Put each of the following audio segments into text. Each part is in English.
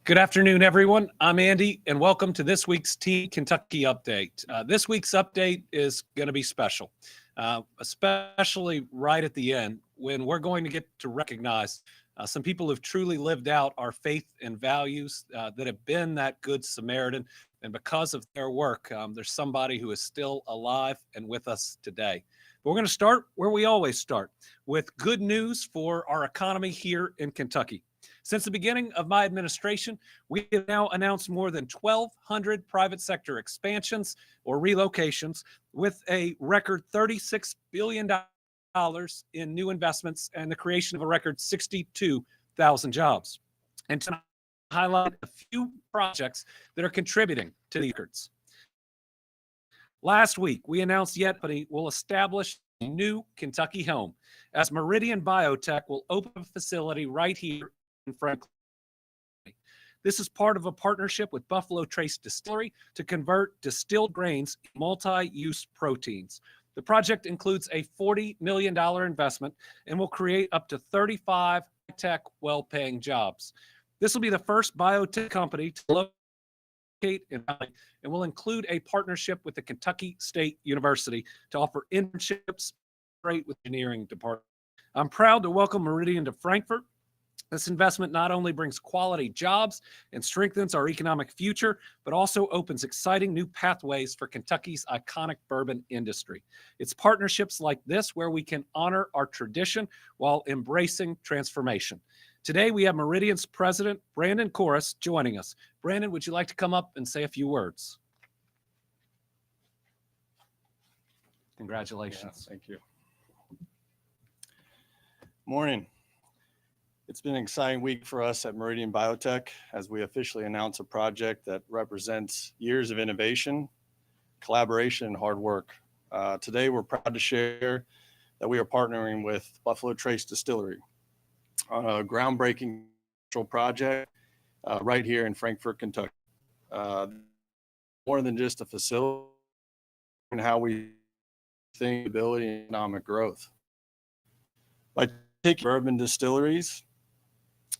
Good afternoon, everyone. I'm Andy, and welcome to this week's Team Kentucky Update. This week's update is going to be special, especially right at the end when we're going to get to recognize some people who've truly lived out our faith and values that have been that good Samaritan. And because of their work, there's somebody who is still alive and with us today. But we're going to start where we always start, with good news for our economy here in Kentucky. Since the beginning of my administration, we have now announced more than 1,200 private sector expansions or relocations with a record $36 billion in new investments and the creation of a record 62,000 jobs. And tonight, I highlight a few projects that are contributing to the records. Last week, we announced yet will establish a new Kentucky home as Meridian Biotech will open a facility right here in Franklin. This is part of a partnership with Buffalo Trace Distillery to convert distilled grains into multi-use proteins. The project includes a $40 million investment and will create up to 35 high-tech, well-paying jobs. This will be the first biotech company to locate in Valley and will include a partnership with the Kentucky State University to offer internships with the engineering department. I'm proud to welcome Meridian to Frankfort. This investment not only brings quality jobs and strengthens our economic future, but also opens exciting new pathways for Kentucky's iconic bourbon industry. It's partnerships like this where we can honor our tradition while embracing transformation. Today, we have Meridian's president, Brandon Corris, joining us. Brandon, would you like to come up and say a few words? Congratulations. Yeah, thank you. Morning. It's been an exciting week for us at Meridian Biotech as we officially announce a project that represents years of innovation, collaboration, and hard work. Today, we're proud to share that we are partnering with Buffalo Trace Distillery on a groundbreaking project right here in Frankfort, Kentucky. More than just a facility and how we think ability and economic growth. By taking bourbon distilleries,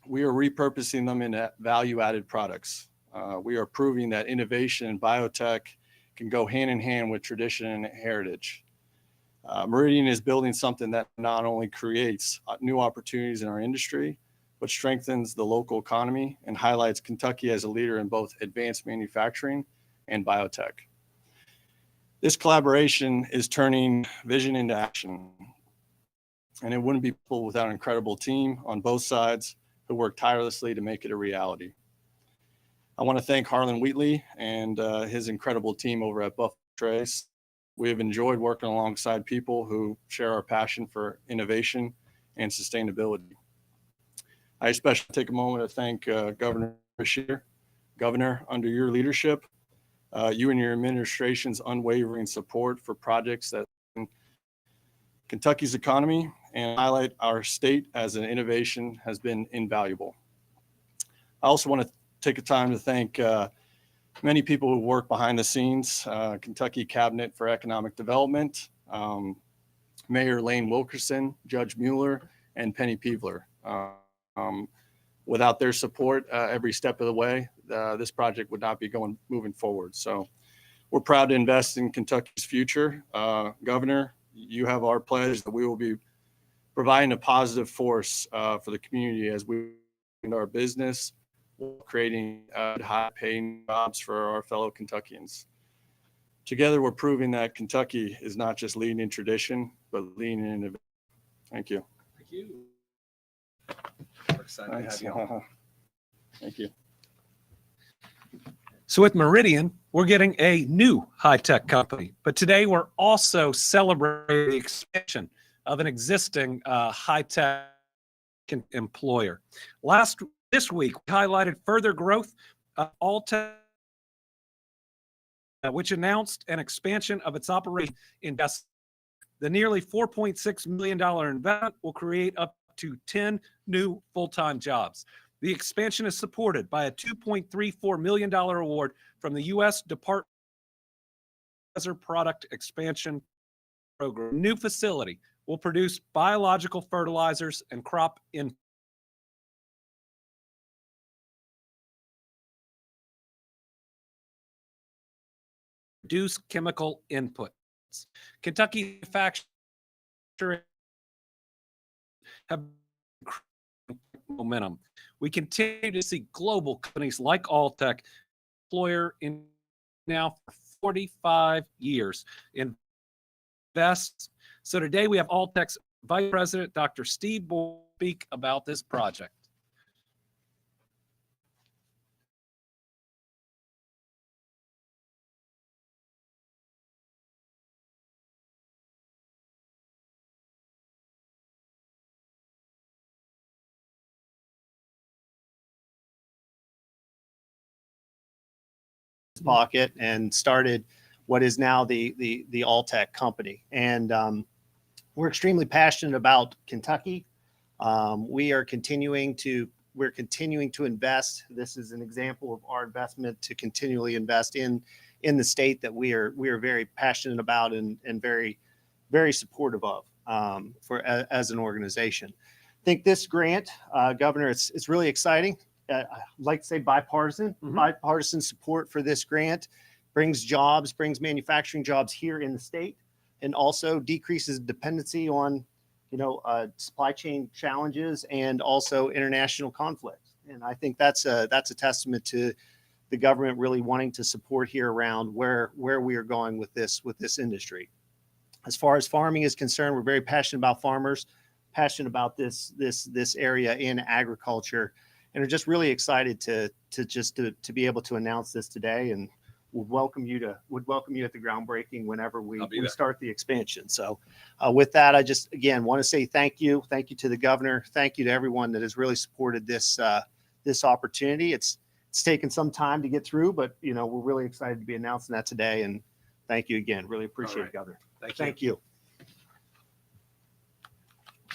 we are repurposing them into value-added products. We are proving that innovation in biotech can go hand in hand with tradition and heritage. Meridian is building something that not only creates new opportunities in our industry, but strengthens the local economy and highlights Kentucky as a leader in both advanced manufacturing and biotech. This collaboration is turning vision into action, and it wouldn't be possible without an incredible team on both sides who work tirelessly to make it a reality. I want to thank Harlan Wheatley and his incredible team over at Buffalo Trace. We have enjoyed working alongside people who share our passion for innovation and sustainability. I especially take a moment to thank Governor Beshear. Governor, under your leadership, you and your administration's unwavering support for projects that Kentucky's economy and highlight our state as an innovation has been invaluable. I also want to take a time to thank many people who work behind the scenes, Kentucky Cabinet for Economic Development, Mayor Lane Wilkerson, Judge Mueller, and Penny Peevler. Without their support every step of the way, this project would not be moving forward. So we're proud to invest in Kentucky's future. Governor, you have our pledge that we will be providing a positive force for the community as we in our business, creating high-paying jobs for our fellow Kentuckians. Together, we're proving that Kentucky is not just leading in tradition, but leading in innovation. Thank you. Thank you. We're excited to have you on. Thank you. So with Meridian, we're getting a new high-tech company, but today we're also celebrating the expansion of an existing high-tech employer. This week, we highlighted further growth of Alltech, which announced an expansion of its operation in Beshear. The nearly $4.6 million investment will create up to 10 new full-time jobs. The expansion is supported by a $2.34 million award from the U.S. Department of Product Expansion Program. New facility will produce biological fertilizers and crop inputs. reduce chemical inputs. Kentucky manufacturing have momentum. We continue to see global companies like Alltech, employer in now for 45 years, invest. So today we have Alltech's Vice President, Dr. Steve Boyle, speak about this project. Pocket and started what is now the Alltech company. And we're extremely passionate about Kentucky. We're continuing to invest. This is an example of our investment to continually invest in the state that we are very passionate about and very supportive of as an organization. I think this grant, Governor, it's really exciting. I'd like to say bipartisan support for this grant brings jobs, brings manufacturing jobs here in the state, and also decreases dependency on, supply chain challenges and also international conflicts. And I think that's a testament to the government really wanting to support here around where we are going with this industry. As far as farming is concerned, we're very passionate about farmers, passionate about this area in agriculture, and are just really excited to be able to announce this today, and would welcome you at the groundbreaking whenever we start the expansion. So with that, I just again want to say thank you to the governor, thank you to everyone that has really supported this opportunity. It's taken some time to get through, but we're really excited to be announcing that today, and thank you again. Really appreciate it, Governor. Thank you.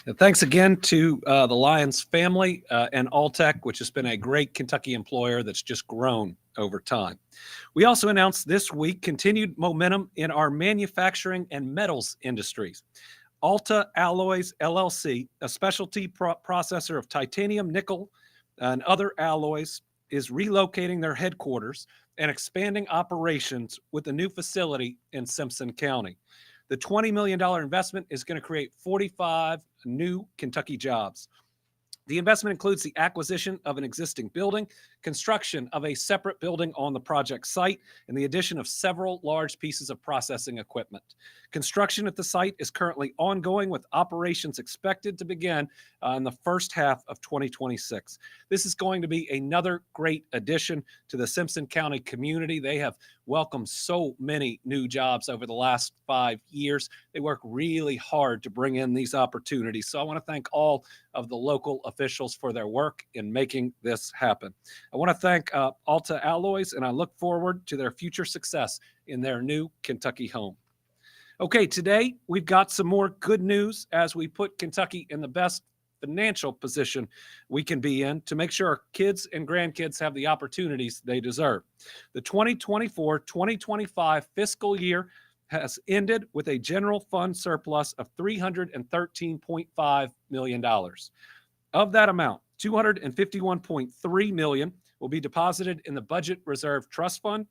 And thanks again to the Lyons family and Alltech, which has been a great Kentucky employer that's just grown over time. We also announced this week continued momentum in our manufacturing and metals industries. Alta Alloys LLC, a specialty processor of titanium, nickel, and other alloys, is relocating their headquarters and expanding operations with a new facility in Simpson County. The $20 million investment is going to create 45 new Kentucky jobs. The investment includes the acquisition of an existing building, construction of a separate building on the project site, and the addition of several large pieces of processing equipment. Construction at the site is currently ongoing, with operations expected to begin in the first half of 2026. This is going to be another great addition to the Simpson County community. They have welcomed so many new jobs over the last 5 years. They work really hard to bring in these opportunities. So I want to thank all of the local officials for their work in making this happen. I want to thank Alta Alloys, and I look forward to their future success in their new Kentucky home. Okay, today we've got some more good news as we put Kentucky in the best financial position we can be in to make sure our kids and grandkids have the opportunities they deserve. The 2024-2025 fiscal year has ended with a general fund surplus of $313.5 million. Of that amount, $251.3 million will be deposited in the Budget Reserve Trust Fund,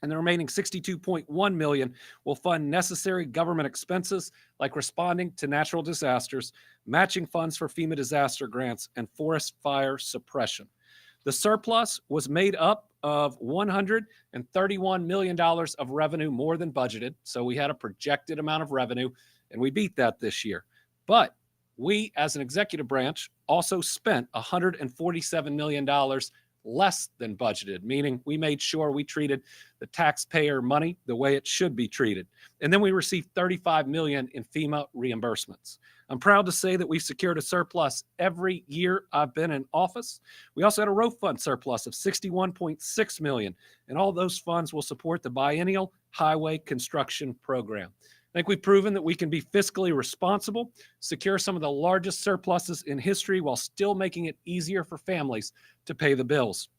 and the remaining $62.1 million will fund necessary government expenses like responding to natural disasters, matching funds for FEMA disaster grants, and forest fire suppression. The surplus was made up of $131 million of revenue more than budgeted, so we had a projected amount of revenue, and we beat that this year. But we, as an executive branch, also spent $147 million less than budgeted, meaning we made sure we treated the taxpayer money the way it should be treated. And then we received $35 million in FEMA reimbursements. I'm proud to say that we've secured a surplus every year I've been in office. We also had a road fund surplus of $61.6 million, and all those funds will support the biennial highway construction program. I think we've proven that we can be fiscally responsible, secure some of the largest surpluses in history while still making it easier for families to pay the bills.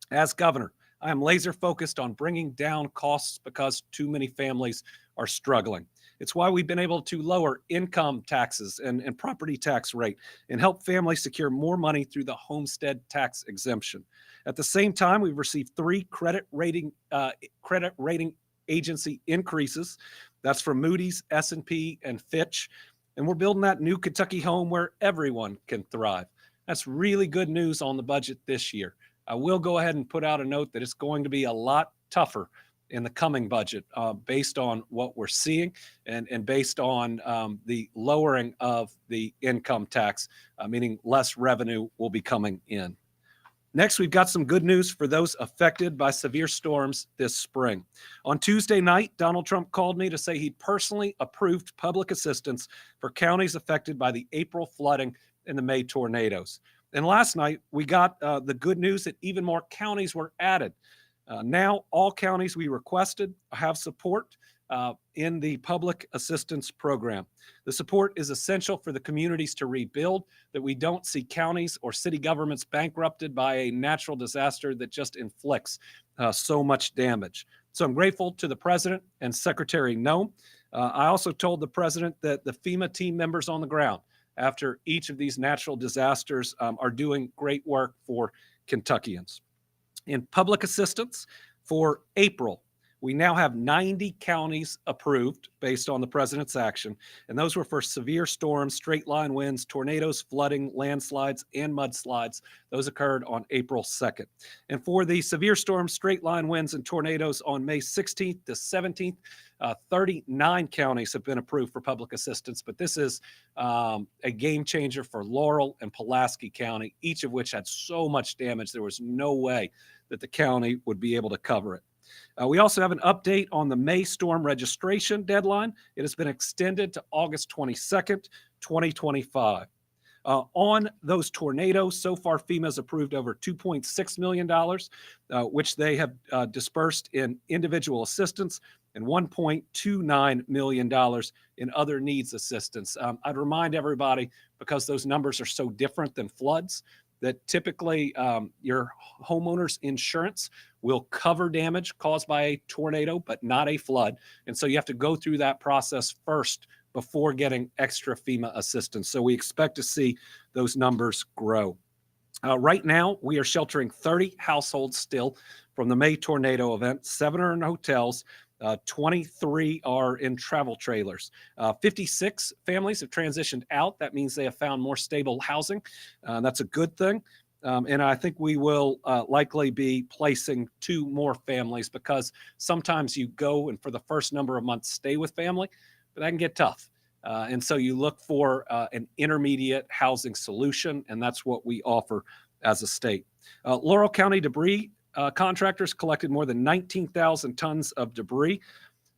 As governor, I am laser focused on bringing down costs because too many families are struggling. It's why we've been able to lower income taxes and property tax rate and help families secure more money through the homestead tax exemption. At the same time, we've received 3 credit rating agency increases. That's from Moody's, S&P, and Fitch. And we're building that new Kentucky home where everyone can thrive. That's really good news on the budget this year. I will go ahead and put out a note that it's going to be a lot tougher in the coming budget based on what we're seeing and based on the lowering of the income tax, meaning less revenue will be coming in. Next, we've got some good news for those affected by severe storms this spring. On Tuesday night, Donald Trump called me to say he personally approved public assistance for counties affected by the April flooding and the May tornadoes. And last night, we got the good news that even more counties were added. Now, all counties we requested have support in the public assistance program. The support is essential for the communities to rebuild, that we don't see counties or city governments bankrupted by a natural disaster that just inflicts so much damage. So I'm grateful to the President and Secretary Noem. I also told the President that the FEMA team members on the ground after each of these natural disasters are doing great work for Kentuckians. In public assistance for April, we now have 90 counties approved based on the president's action, and those were for severe storms, straight line winds, tornadoes, flooding, landslides, and mudslides. Those occurred on April 2nd. And for the severe storms, straight line winds, and tornadoes on May 16th to 17th, 39 counties have been approved for public assistance, but this is a game changer for Laurel and Pulaski County, each of which had so much damage, there was no way that the county would be able to cover it. We also have an update on the May storm registration deadline. It has been extended to August 22nd, 2025. On those tornadoes, so far FEMA has approved over $2.6 million, which they have dispersed in individual assistance and $1.29 million in other needs assistance. I'd remind everybody, because those numbers are so different than floods, that typically your homeowner's insurance will cover damage caused by a tornado, but not a flood. And so you have to go through that process first before getting extra FEMA assistance. So we expect to see those numbers grow. Right now, we are sheltering 30 households still from the May tornado event. 7 are in hotels. 23 are in travel trailers. 56 families have transitioned out. That means they have found more stable housing. That's a good thing. And I think we will likely be placing 2 more families, because sometimes you go and for the first number of months stay with family, but that can get tough. And so you look for an intermediate housing solution, and that's what we offer as a state. Laurel County debris contractors collected more than 19,000 tons of debris.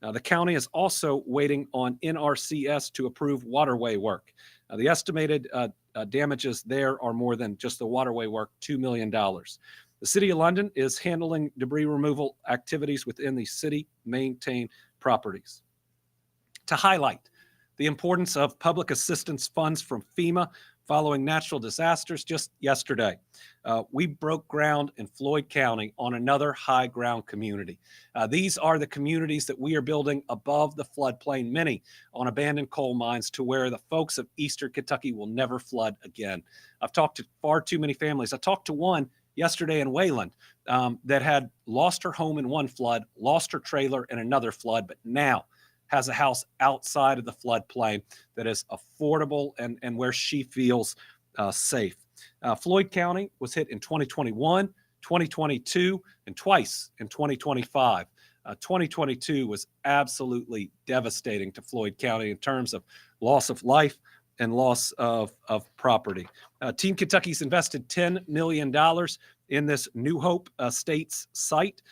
The county is also waiting on NRCS to approve waterway work. The estimated damages there are more than just the waterway work, $2 million. The City of London is handling debris removal activities within the city-maintained properties. To highlight the importance of public assistance funds from FEMA following natural disasters, just yesterday, we broke ground in Floyd County on another high ground community. These are the communities that we are building above the floodplain, many on abandoned coal mines, to where the folks of Eastern Kentucky will never flood again. I've talked to far too many families. I talked to one yesterday in Wayland that had lost her home in one flood, lost her trailer in another flood, but now has a house outside of the floodplain that is affordable and where she feels safe. Floyd County was hit in 2021, 2022, and twice in 2025. 2022 was absolutely devastating to Floyd County in terms of loss of life and loss of property. Team Kentucky's invested $10 million in this New Hope Estates site.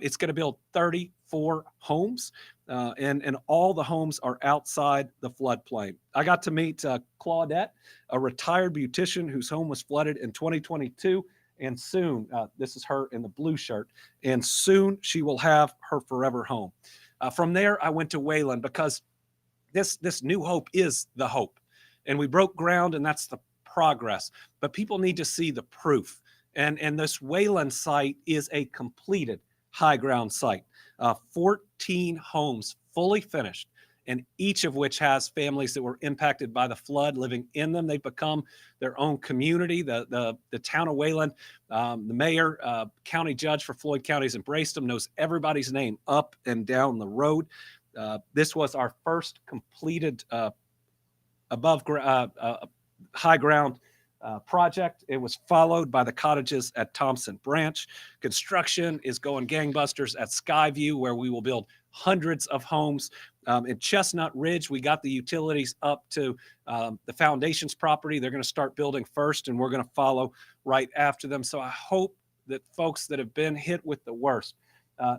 It's going to build 34 homes. And all the homes are outside the floodplain. I got to meet Claudette, a retired beautician whose home was flooded in 2022. And soon, this is her in the blue shirt, and soon she will have her forever home. From there, I went to Wayland, because this New Hope is the hope. And we broke ground, and that's the progress. But people need to see the proof. And this Wayland site is a completed high ground site. 14 homes fully finished and each of which has families that were impacted by the flood living in them. They've become their own community. The town of Wayland, the mayor, county judge for Floyd County has embraced them, knows everybody's name up and down the road. This was our first completed high ground project. It was followed by the cottages at Thompson Branch. Construction is going gangbusters at Skyview, where we will build hundreds of homes. In Chestnut Ridge, we got the utilities up to the foundations property. They're going to start building first, and we're going to follow right after them. So I hope that folks that have been hit with the worst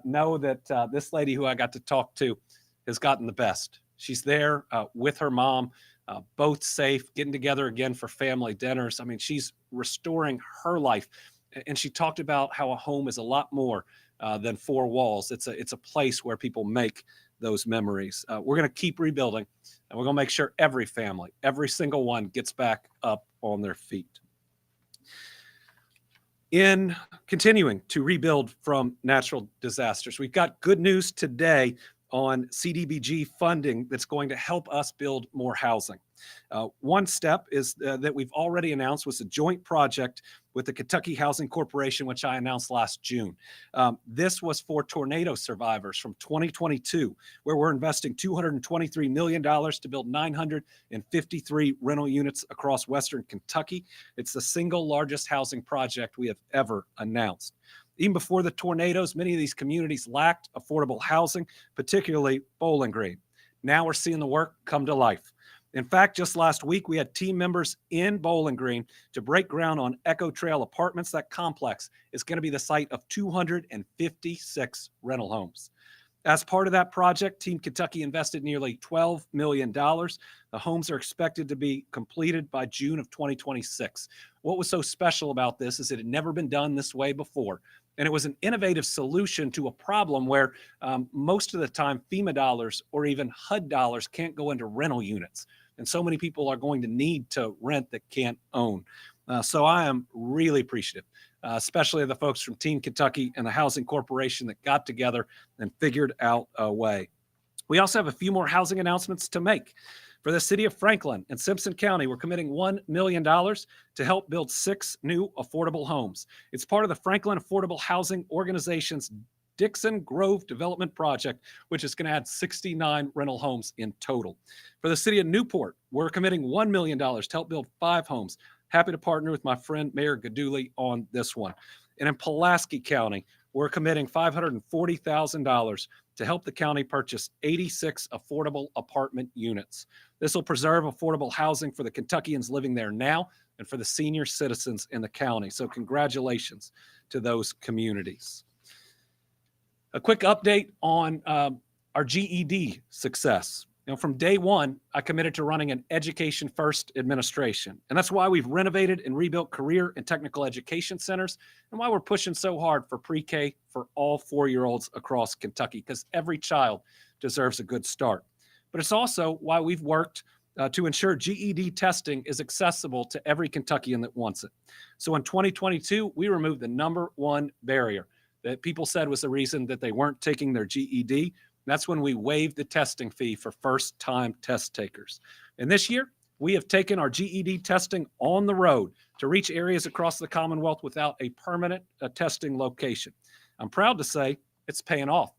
know that this lady who I got to talk to has gotten the best. She's there with her mom, both safe, getting together again for family dinners. I mean, she's restoring her life. And she talked about how a home is a lot more than four walls. It's a place where people make those memories. We're going to keep rebuilding, and we're going to make sure every family, every single one, gets back up on their feet. In continuing to rebuild from natural disasters, we've got good news today on CDBG funding that's going to help us build more housing. One step is that we've already announced was a joint project with the Kentucky Housing Corporation, which I announced last June. This was for tornado survivors from 2022, where we're investing $223 million to build 953 rental units across Western Kentucky. It's the single largest housing project we have ever announced. Even before the tornadoes, many of these communities lacked affordable housing, particularly Bowling Green. Now we're seeing the work come to life. In fact, just last week, we had team members in Bowling Green to break ground on Echo Trail Apartments. That complex is going to be the site of 256 rental homes. As part of that project, Team Kentucky invested nearly $12 million. The homes are expected to be completed by June of 2026. What was so special about this is it had never been done this way before. And it was an innovative solution to a problem where most of the time FEMA dollars or even HUD dollars can't go into rental units. And so many people are going to need to rent that can't own. So I am really appreciative, especially of the folks from Team Kentucky and the Housing Corporation that got together and figured out a way. We also have a few more housing announcements to make. For the city of Franklin and Simpson County, we're committing $1 million to help build 6 new affordable homes. It's part of the Franklin Affordable Housing Organization's Dixon Grove Development Project, which is going to add 69 rental homes in total. For the city of Newport, we're committing $1 million to help build 5 homes. Happy to partner with my friend Mayor Gaduli on this one. And in Pulaski County, we're committing $540,000 to help the county purchase 86 affordable apartment units. This will preserve affordable housing for the Kentuckians living there now and for the senior citizens in the county. So congratulations to those communities. A quick update on our GED success. From day one, I committed to running an education-first administration. And that's why we've renovated and rebuilt career and technical education centers, and why we're pushing so hard for pre-K for all 4-year-olds across Kentucky, because every child deserves a good start. But it's also why we've worked to ensure GED testing is accessible to every Kentuckian that wants it. So in 2022, we removed the number one barrier that people said was the reason that they weren't taking their GED. That's when we waived the testing fee for first-time test takers. And this year, we have taken our GED testing on the road to reach areas across the Commonwealth without a permanent testing location. I'm proud to say it's paying off.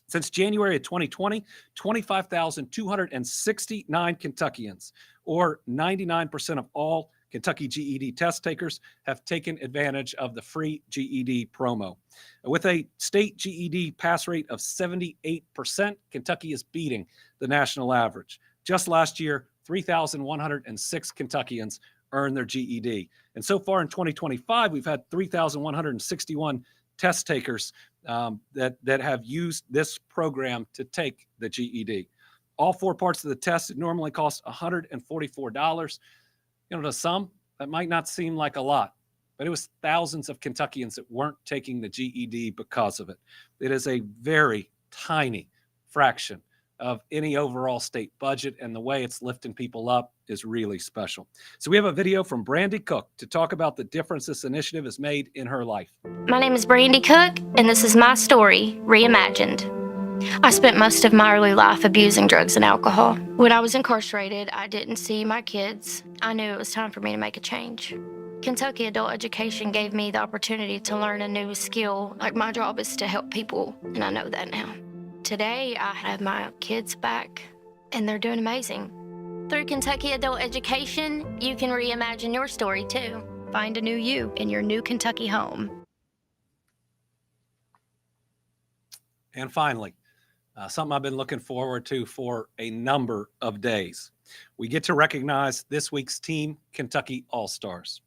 Since January of 2020, 25,269 Kentuckians, or 99% of all Kentucky GED test takers, have taken advantage of the free GED promo. With a state GED pass rate of 78%, Kentucky is beating the national average. Just last year, 3,106 Kentuckians earned their GED. And so far in 2025, we've had 3,161 test takers that have used this program to take the GED. All 4 parts of the test, it normally costs $144. To some, that might not seem like a lot, but it was thousands of Kentuckians that weren't taking the GED because of it. It is a very tiny fraction of any overall state budget, and the way it's lifting people up is really special. So we have a video from Brandy Cook to talk about the difference this initiative has made in her life. My name is Brandy Cook, and this is my story reimagined. I spent most of my early life abusing drugs and alcohol. When I was incarcerated, I didn't see my kids. I knew it was time for me to make a change. Kentucky adult education gave me the opportunity to learn a new skill. Like, my job is to help people, and I know that now. Today, I have my kids back, and they're doing amazing. Through Kentucky adult education, you can reimagine your story too. Find a new you in your new Kentucky home. And finally, something I've been looking forward to for a number of days. We get to recognize this week's Team Kentucky All-Stars.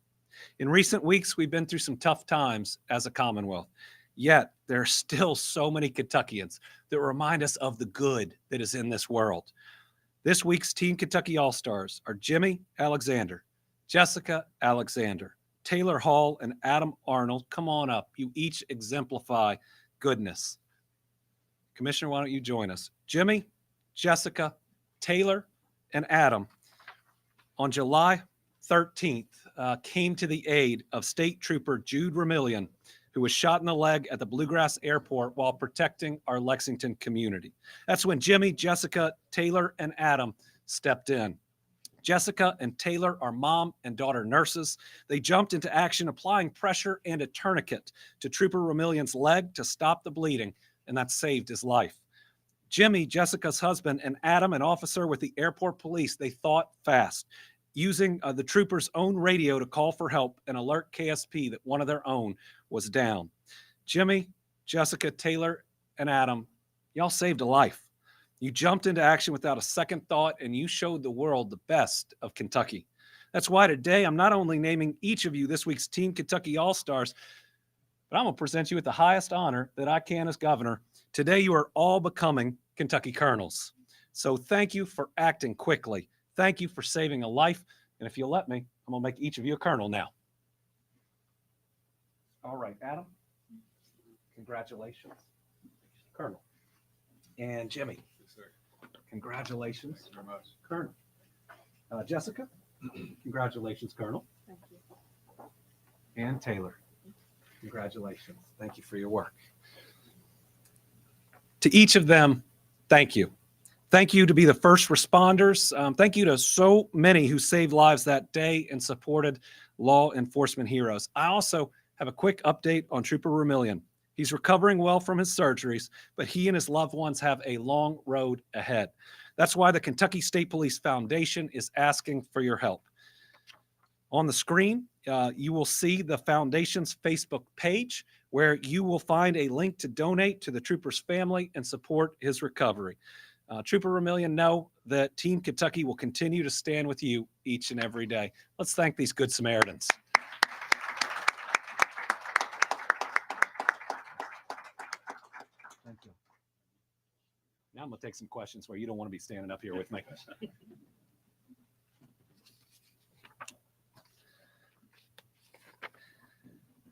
In recent weeks, we've been through some tough times as a Commonwealth, yet there are still so many Kentuckians that remind us of the good that is in this world. This week's Team Kentucky All-Stars are Jimmy Alexander, Jessica Alexander, Taylor Hall, and Adam Arnold. Come on up. You each exemplify goodness. Commissioner, why don't you join us? Jimmy, Jessica, Taylor, and Adam, on July 13th, came to the aid of State Trooper Jude Ramillion, who was shot in the leg at the Bluegrass Airport while protecting our Lexington community. That's when Jimmy, Jessica, Taylor, and Adam stepped in. Jessica and Taylor are mom and daughter nurses. They jumped into action, applying pressure and a tourniquet to Trooper Ramillion's leg to stop the bleeding, and that saved his life. Jimmy, Jessica's husband, and Adam, an officer with the airport police, they thought fast, using the trooper's own radio to call for help and alert KSP that one of their own was down. Jimmy, Jessica, Taylor, and Adam, y'all saved a life. You jumped into action without a second thought, and you showed the world the best of Kentucky. That's why today I'm not only naming each of you this week's Team Kentucky All-Stars, but I'm going to present you with the highest honor that I can as governor. Today, you are all becoming Kentucky Colonels. So thank you for acting quickly. Thank you for saving a life. And if you'll let me, I'm going to make each of you a colonel now. All right, Adam, congratulations, Colonel. And Jimmy, Yes, sir. congratulations, Thank you very much. Colonel. Jessica, congratulations, Colonel. Thank you. And Taylor, congratulations. Thank you for your work. To each of them, thank you. Thank you to be the first responders. Thank you to so many who saved lives that day and supported law enforcement heroes. I also have a quick update on Trooper Ramillion. He's recovering well from his surgeries, but he and his loved ones have a long road ahead. That's why the Kentucky State Police Foundation is asking for your help. On the screen, you will see the foundation's Facebook page, where you will find a link to donate to the trooper's family and support his recovery. Trooper Ramillion, know that Team Kentucky will continue to stand with you each and every day. Let's thank these good Samaritans. Thank you. Now I'm going to take some questions where you don't want to be standing up here with me.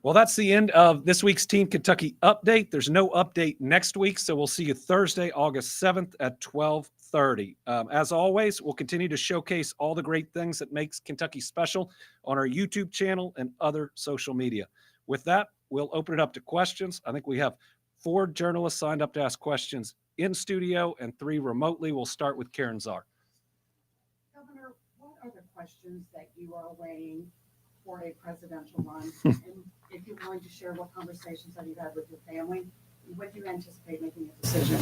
Well, that's the end of this week's Team Kentucky update. There's no update next week, so we'll see you Thursday, August 7th at 12:30. As always, we'll continue to showcase all the great things that makes Kentucky special on our YouTube channel and other social media. With that, we'll open it up to questions. I think we have 4 journalists signed up to ask questions in studio and 3 remotely. We'll start with Karen Czar. Governor, what are the questions that you are weighing for a presidential run? And if you're willing to share, what conversations have you had with your family? When do you anticipate making a decision?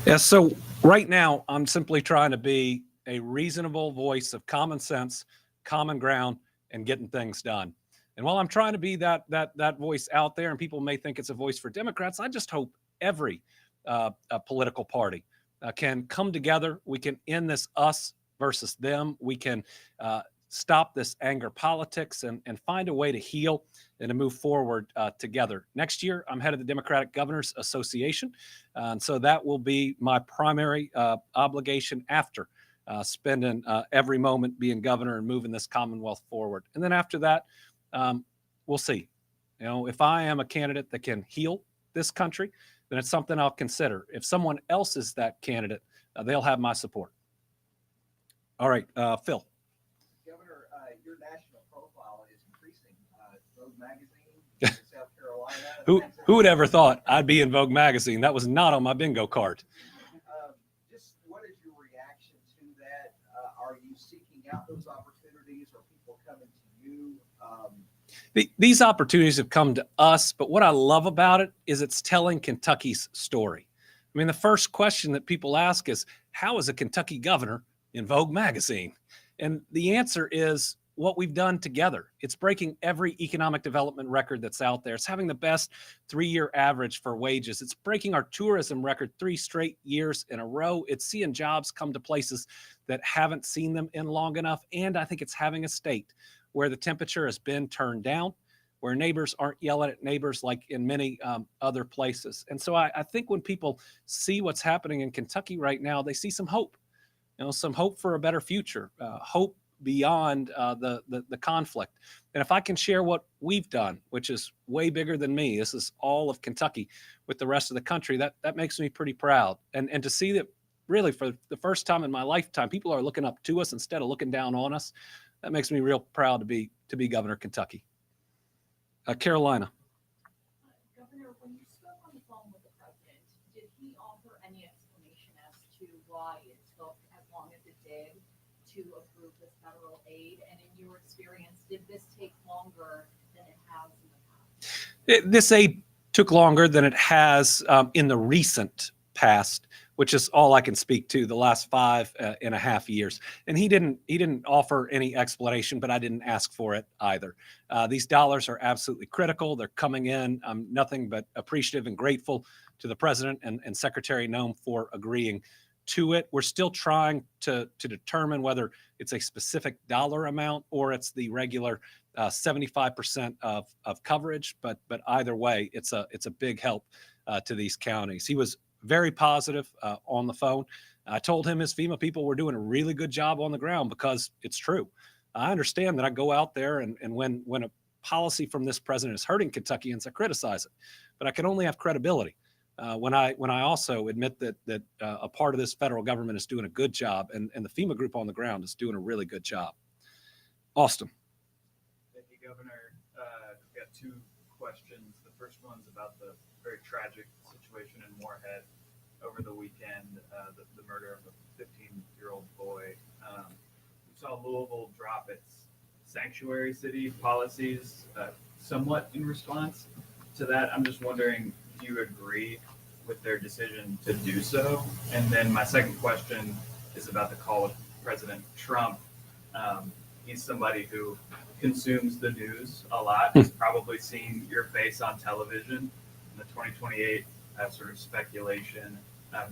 Yeah, so right now, I'm simply trying to be a reasonable voice of common sense, common ground, and getting things done. And while I'm trying to be that voice out there, and people may think it's a voice for Democrats, I just hope every political party can come together. We can end this us versus them. We can stop this anger politics and find a way to heal and to move forward together. Next year, I'm head of the Democratic Governors Association. And so that will be my primary obligation after spending every moment being governor and moving this Commonwealth forward. And then after that, we'll see. You know, if I am a candidate that can heal this country, then it's something I'll consider. If someone else is that candidate, they'll have my support. All right, Phil. Governor, your national profile is increasing. Vogue magazine South Carolina. Who would ever thought I'd be in Vogue magazine? That was not on my bingo card. Just what is your reaction to that? Are you seeking out those opportunities? Are people coming to you? These opportunities have come to us, but what I love about it is it's telling Kentucky's story. I mean, the first question that people ask is, how is a Kentucky governor in Vogue magazine? And the answer is what we've done together. It's breaking every economic development record that's out there. It's having the best 3-year average for wages. It's breaking our tourism record 3 straight years in a row. It's seeing jobs come to places that haven't seen them in long enough. And I think it's having a state where the temperature has been turned down, where neighbors aren't yelling at neighbors like in many other places. And so I think when people see what's happening in Kentucky right now, they see some hope, some hope for a better future, hope beyond the conflict. And if I can share what we've done, which is way bigger than me, this is all of Kentucky with the rest of the country, that makes me pretty proud. And to see that really for the first time in my lifetime, people are looking up to us instead of looking down on us, that makes me real proud to be Governor of Kentucky. Carolina. Governor, when you spoke on the phone with the president, did he offer any explanation as to why it took as long as it did to approve this federal aid? And in your experience, did this take longer than it has in the past? This aid took longer than it has in the recent past, which is all I can speak to, the last 5.5 years. And he didn't offer any explanation, but I didn't ask for it either. These dollars are absolutely critical. They're coming in. I'm nothing but appreciative and grateful to the president and Secretary Noem for agreeing to it. We're still trying to determine whether it's a specific dollar amount or it's the regular 75% of coverage. But either way, it's a big help to these counties. He was very positive on the phone. I told him his FEMA people were doing a really good job on the ground because it's true. I understand that I go out there and when a policy from this president is hurting Kentuckians, I criticize it, but I can only have credibility when I also admit that a part of this federal government is doing a good job and the FEMA group on the ground is doing a really good job. Austin. Thank you, Governor. I've got 2 questions. The first one's about the very tragic situation in Moorhead over the weekend, the murder of a 15-year-old boy. We saw Louisville drop its sanctuary city policies somewhat in response to that. I'm just wondering, do you agree with their decision to do so? And then my second question is about the call of President Trump. He's somebody who consumes the news a lot. He's probably seen your face on television in the 2028 sort of speculation.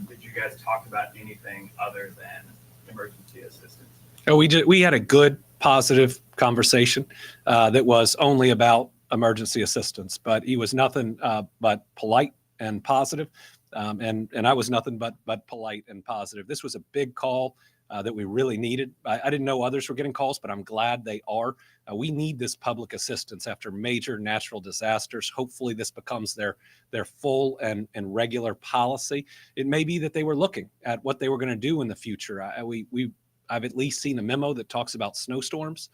Did you guys talk about anything other than emergency assistance? Oh, we had a good, positive conversation that was only about emergency assistance, but he was nothing but polite and positive, and I was nothing but polite and positive. This was a big call that we really needed. I didn't know others were getting calls, but I'm glad they are. We need this public assistance after major natural disasters. Hopefully this becomes their full and regular policy. It may be that they were looking at what they were going to do in the future. I've at least seen a memo that talks about snowstorms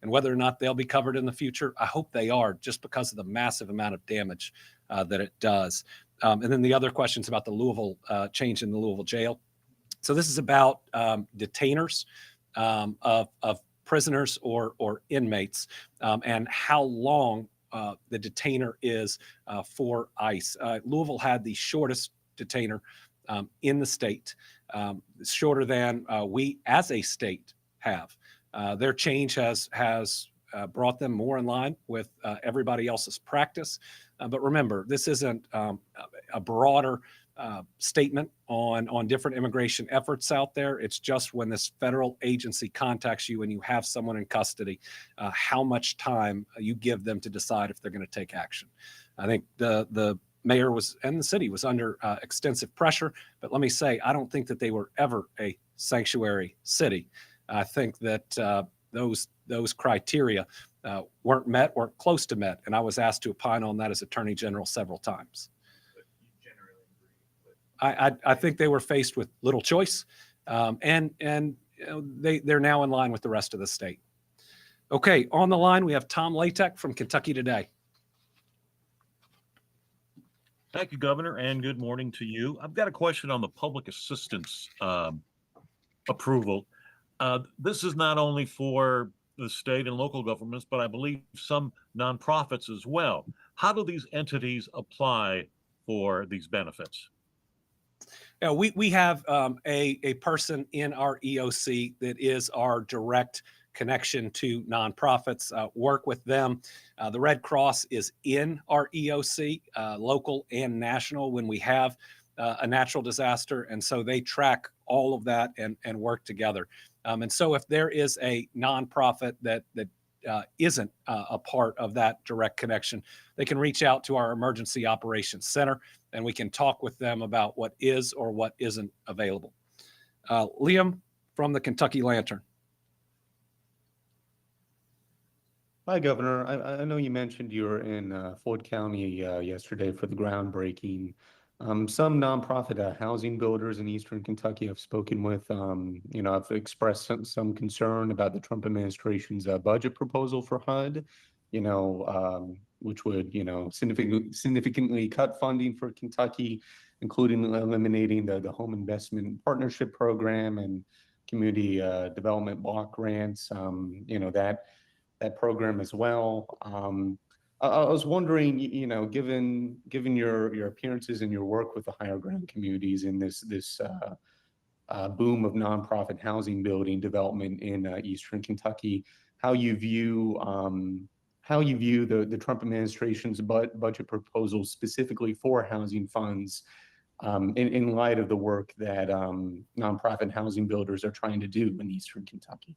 and whether or not they'll be covered in the future. I hope they are, just because of the massive amount of damage that it does. And then the other questions about the Louisville change in the Louisville jail. So this is about detainers of prisoners or inmates and how long the detainer is for ICE. Louisville had the shortest detainer in the state, shorter than we as a state have. Their change has brought them more in line with everybody else's practice. But remember, this isn't a broader statement on different immigration efforts out there. It's just when this federal agency contacts you and you have someone in custody, how much time you give them to decide if they're going to take action. I think the mayor and the city was under extensive pressure, but let me say, I don't think that they were ever a sanctuary city. I think that those criteria weren't met, weren't close to met, and I was asked to opine on that as Attorney General several times. I think they were faced with little choice, and they're now in line with the rest of the state. Okay, on the line we have Tom Latek from Kentucky Today. Thank you, Governor, and good morning to you. I've got a question on the public assistance approval. This is not only for the state and local governments, but I believe some nonprofits as well. How do these entities apply for these benefits? Yeah, we have a person in our EOC that is our direct connection to nonprofits, work with them. The Red Cross is in our EOC, local and national, when we have a natural disaster. And so they track all of that and work together. And so if there is a nonprofit that isn't a part of that direct connection, they can reach out to our Emergency Operations Center and we can talk with them about what is or what isn't available. Liam from the Kentucky Lantern. Hi, Governor. I know you mentioned you were in Ford County yesterday for the groundbreaking. Some nonprofit housing builders in Eastern Kentucky I've spoken with, have expressed some concern about the Trump administration's budget proposal for HUD, which would, significantly cut funding for Kentucky, including eliminating the Home Investment Partnership Program and community development block grants, that program as well. I was wondering, given your appearances and your work with the higher ground communities in this boom of nonprofit housing building development in Eastern Kentucky, how you view the Trump administration's budget proposals specifically for housing funds in light of the work that nonprofit housing builders are trying to do in Eastern Kentucky.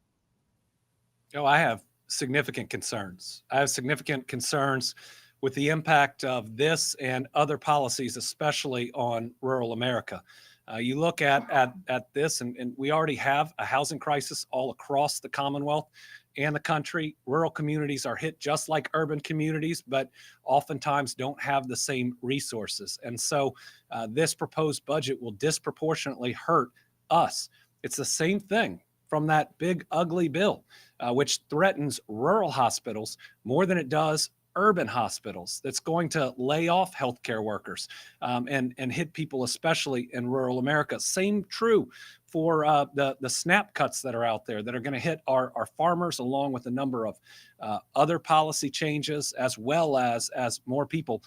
Oh, I have significant concerns. I have significant concerns with the impact of this and other policies, especially on rural America. You look at this, and we already have a housing crisis all across the Commonwealth and the country. Rural communities are hit just like urban communities, but oftentimes don't have the same resources. And so this proposed budget will disproportionately hurt us. It's the same thing from that big, ugly bill, which threatens rural hospitals more than it does urban hospitals. That's going to lay off healthcare workers and hit people, especially in rural America. Same true for the SNAP cuts that are out there that are going to hit our farmers, along with a number of other policy changes, as well as more people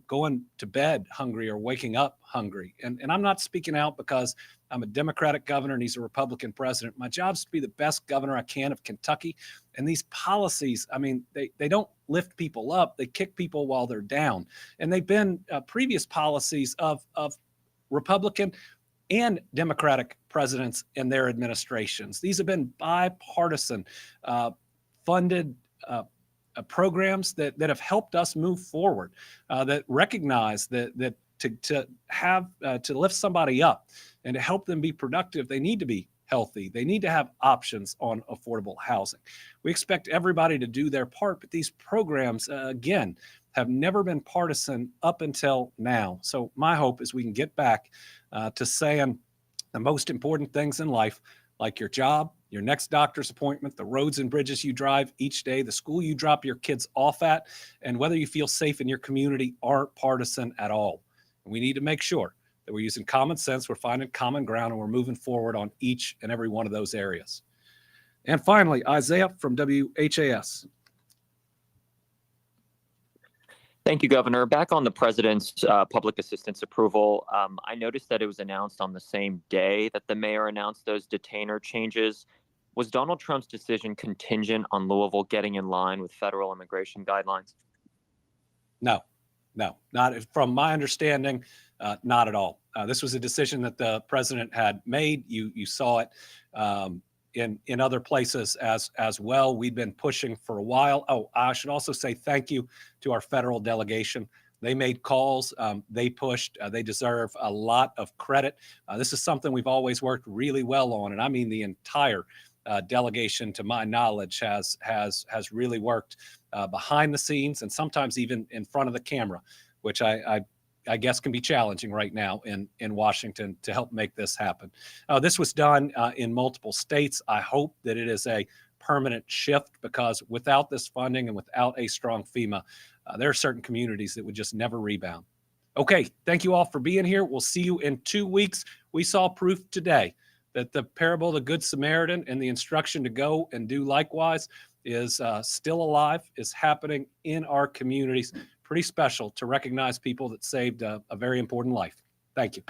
going to bed hungry or waking up hungry. And I'm not speaking out because I'm a Democratic governor and he's a Republican president. My job is to be the best governor I can of Kentucky. And these policies, I mean, they don't lift people up. They kick people while they're down. And they've been previous policies of Republican and Democratic presidents and their administrations. These have been bipartisan funded programs that have helped us move forward, that recognize that to lift somebody up and to help them be productive, they need to be healthy. They need to have options on affordable housing. We expect everybody to do their part, but these programs, again, have never been partisan up until now. So my hope is we can get back to saying the most important things in life, like your job, your next doctor's appointment, the roads and bridges you drive each day, the school you drop your kids off at, and whether you feel safe in your community aren't partisan at all. And we need to make sure that we're using common sense, we're finding common ground, and we're moving forward on each and every one of those areas. And finally, Isaiah from WHAS. Thank you, Governor. Back on the president's public assistance approval, I noticed that it was announced on the same day that the mayor announced those detainer changes. Was Donald Trump's decision contingent on Louisville getting in line with federal immigration guidelines? No, not from my understanding, not at all. This was a decision that the president had made. You saw it in other places as well. We've been pushing for a while. Oh, I should also say thank you to our federal delegation. They made calls, they pushed, they deserve a lot of credit. This is something we've always worked really well on, and I mean the entire delegation, to my knowledge, has really worked behind the scenes and sometimes even in front of the camera, which I guess can be challenging right now in Washington to help make this happen. This was done in multiple states. I hope that it is a permanent shift, because without this funding and without a strong FEMA, there are certain communities that would just never rebound. Okay, thank you all for being here. We'll see you in 2 weeks. We saw proof today that the parable of the Good Samaritan and the instruction to go and do likewise is still alive, is happening in our communities. Pretty special to recognize people that saved a very important life. Thank you.